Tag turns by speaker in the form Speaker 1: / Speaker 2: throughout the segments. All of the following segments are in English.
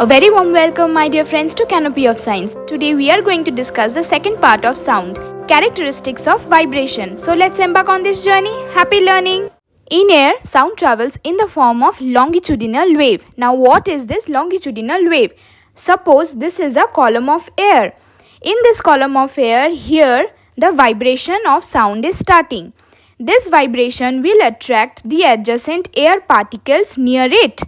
Speaker 1: A very warm welcome, my dear friends, to Canopy of Science. Today we are going to discuss the second part of sound, characteristics of vibration. So let's embark on this journey. Happy learning! In air, sound travels in the form of longitudinal wave. Now what is this longitudinal wave? Suppose this is a column of air. In this column of air, here the vibration of sound is starting. This vibration will attract the adjacent air particles near it,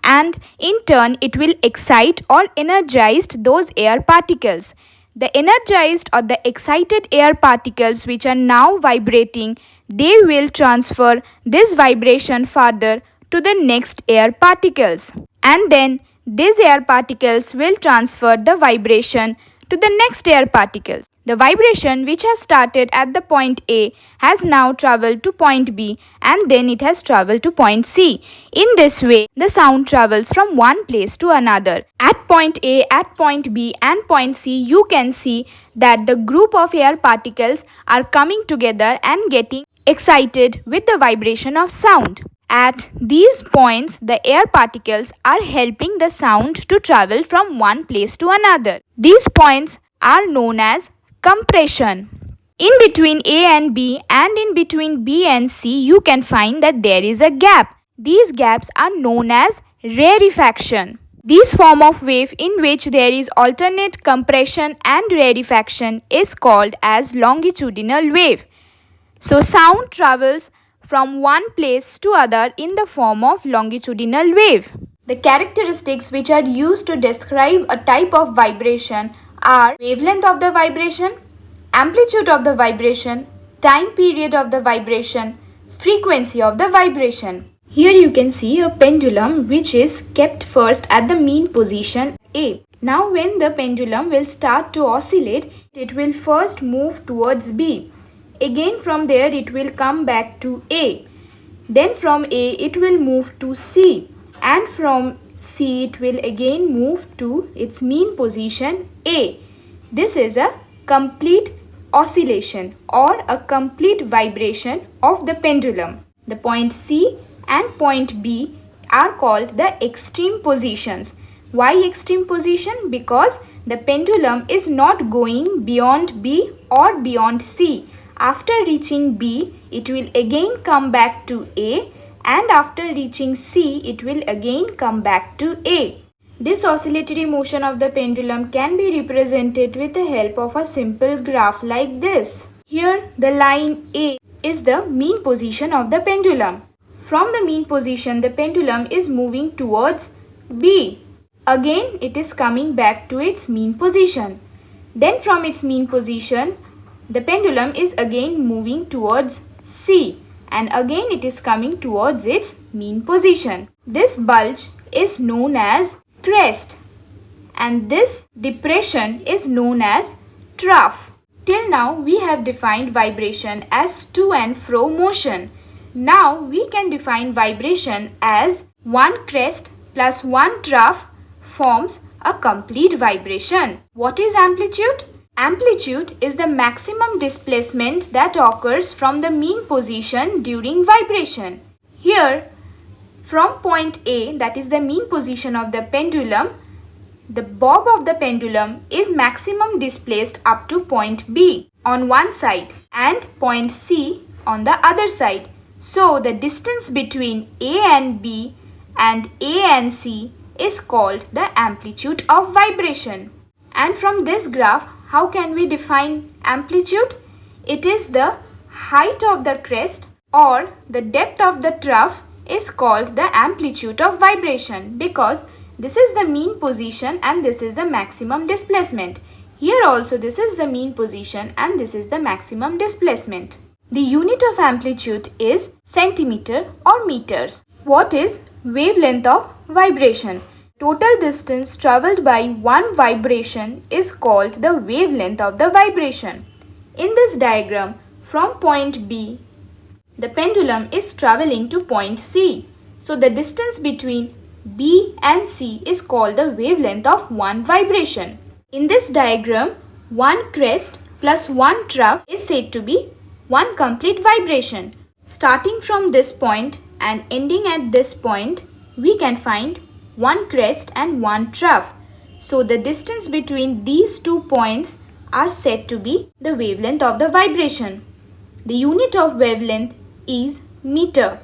Speaker 1: and in turn it will excite or energize those air particles. The energized or the excited air particles which are now vibrating, they will transfer this vibration further to the next air particles, and then these air particles will transfer the vibration to the next air particles. The vibration which has started at the point A has now travelled to point B, and then it has travelled to point C. In this way, the sound travels from one place to another. At point A, at point B and point C, you can see that the group of air particles are coming together and getting excited with the vibration of sound. At these points, the air particles are helping the sound to travel from one place to another. These points are known as compression. In between A and B and in between B and C, you can find that there is a gap. These gaps are known as rarefaction. This form of wave in which there is alternate compression and rarefaction is called as longitudinal wave. So sound travels from one place to other in the form of longitudinal wave. The characteristics which are used to describe a type of vibration are wavelength of the vibration, amplitude of the vibration, time period of the vibration, frequency of the vibration. Here you can see a pendulum which is kept first at the mean position A. Now when the pendulum will start to oscillate, it will first move towards B. Again from there it will come back to A. Then from A it will move to C, and from C it will again move to its mean position A. This is a complete oscillation or a complete vibration of the pendulum. The point C and point B are called the extreme positions. Why extreme position? Because the pendulum is not going beyond B or beyond C. After reaching B, it will again come back to A, and after reaching C, it will again come back to A. This oscillatory motion of the pendulum can be represented with the help of a simple graph like this. Here, the line A is the mean position of the pendulum. From the mean position, the pendulum is moving towards B. Again, it is coming back to its mean position. Then from its mean position, the pendulum is again moving towards C, and again it is coming towards its mean position. This bulge is known as crest, and this depression is known as trough. Till now we have defined vibration as to and fro motion. Now we can define vibration as one crest plus one trough forms a complete vibration. What is amplitude? Amplitude is the maximum displacement that occurs from the mean position during vibration. Here, from point A, that is the mean position of the pendulum, the bob of the pendulum is maximum displaced up to point B on one side and point C on the other side. So, the distance between A and B and A and C is called the amplitude of vibration. And from this graph, how can we define amplitude? It is the height of the crest or the depth of the trough is called the amplitude of vibration, because this is the mean position and this is the maximum displacement. Here also this is the mean position and this is the maximum displacement. The unit of amplitude is centimeter or meters. What is wavelength of vibration? Total distance travelled by one vibration is called the wavelength of the vibration. In this diagram, from point B, the pendulum is travelling to point C. So the distance between B and C is called the wavelength of one vibration. In this diagram, one crest plus one trough is said to be one complete vibration. Starting from this point and ending at this point, we can find one crest and one trough. So the distance between these 2 points are said to be the wavelength of the vibration. The unit of wavelength is meter.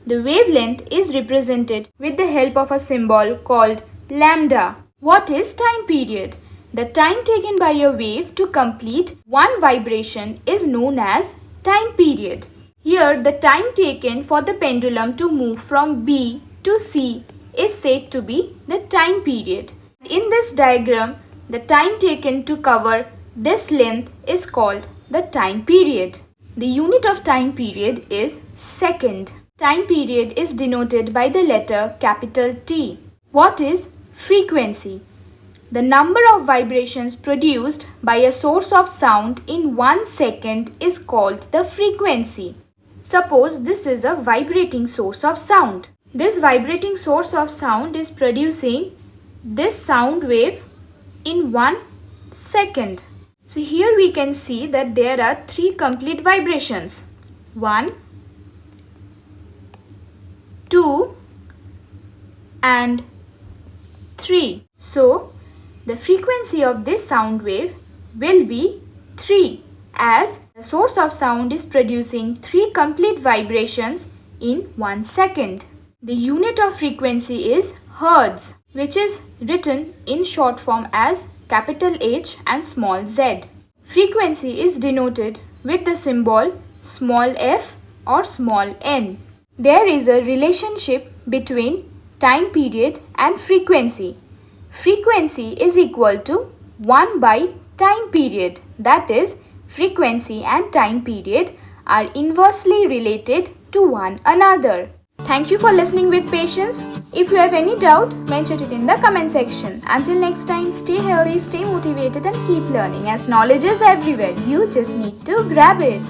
Speaker 1: The wavelength is represented with the help of a symbol called lambda. What is time period? The time taken by a wave to complete one vibration is known as time period. Here, the time taken for the pendulum to move from B to C is said to be the time period. In this diagram, the time taken to cover this length is called the time period. The unit of time period is second. Time period is denoted by the letter capital T. What is frequency? The number of vibrations produced by a source of sound in 1 second is called the frequency. Suppose this is a vibrating source of sound. This vibrating source of sound is producing this sound wave in 1 second. So here we can see that there are 3 complete vibrations. 1, 2 and 3. So the frequency of this sound wave will be 3, as the source of sound is producing 3 complete vibrations in 1 second. The unit of frequency is hertz, which is written in short form as capital H and small z. Frequency is denoted with the symbol small f or small n. There is a relationship between time period and frequency. Frequency is equal to 1 by time period. That is, frequency and time period are inversely related to one another. Thank you for listening with patience. If you have any doubt, mention it in the comment section. Until next time, stay healthy, stay motivated and keep learning, as knowledge is everywhere. You just need to grab it.